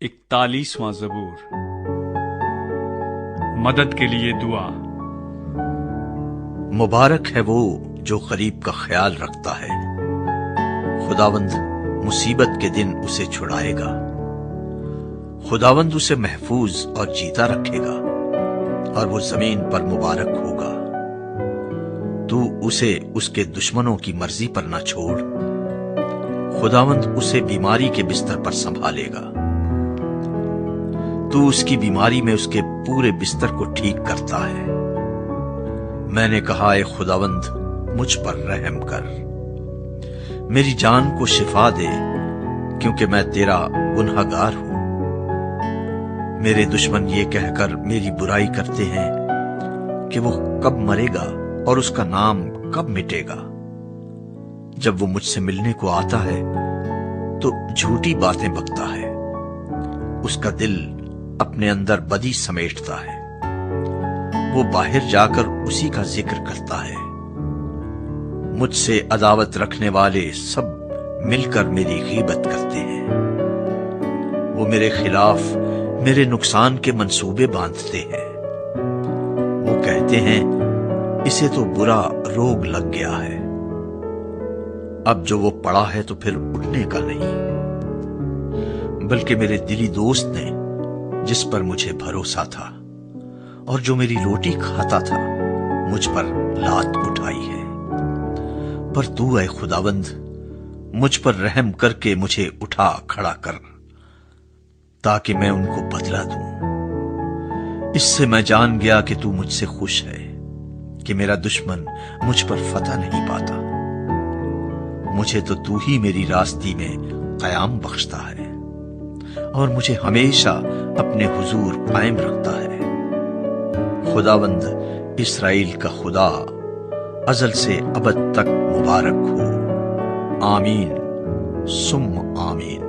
41واں زبور۔ مدد کے لیے دعا۔ مبارک ہے وہ جو غریب کا خیال رکھتا ہے، خداوند مصیبت کے دن اسے چھڑائے گا۔ خداوند اسے محفوظ اور جیتا رکھے گا اور وہ زمین پر مبارک ہوگا۔ تو اسے اس کے دشمنوں کی مرضی پر نہ چھوڑ، خداوند اسے بیماری کے بستر پر سنبھالے گا۔ تو اس کی بیماری میں اس کے پورے بستر کو ٹھیک کرتا ہے۔ میں نے کہا، اے خداوند مجھ پر رحم کر، میری جان کو شفا دے، کیونکہ میں تیرا گنہگار ہوں۔ میرے دشمن یہ کہہ کر میری برائی کرتے ہیں کہ وہ کب مرے گا اور اس کا نام کب مٹے گا۔ جب وہ مجھ سے ملنے کو آتا ہے تو جھوٹی باتیں بکتا ہے، اس کا دل اپنے اندر بدی سمیٹتا ہے۔ وہ باہر جا کر اسی کا ذکر کرتا ہے۔ مجھ سے عداوت رکھنے والے سب مل کر میری غیبت کرتے ہیں۔ وہ میرے خلاف میرے نقصان کے منصوبے باندھتے ہیں۔ وہ کہتے ہیں، اسے تو برا روگ لگ گیا ہے، اب جو وہ پڑا ہے تو پھر اٹھنے کا نہیں۔ بلکہ میرے دلی دوست نے، جس پر مجھے بھروسہ تھا اور جو میری روٹی کھاتا تھا، مجھ پر لات اٹھائی ہے۔ پر تو اے خداوند مجھ پر رحم کر کے مجھے اٹھا کھڑا کر، تاکہ میں ان کو بدلہ دوں۔ اس سے میں جان گیا کہ تو مجھ سے خوش ہے، کہ میرا دشمن مجھ پر فتح نہیں پاتا۔ مجھے تو ہی میری راستی میں قیام بخشتا ہے اور مجھے ہمیشہ اپنے حضور قائم رکھتا ہے۔ خداوند اسرائیل کا خدا ازل سے ابد تک مبارک ہو۔ آمین ثم آمین۔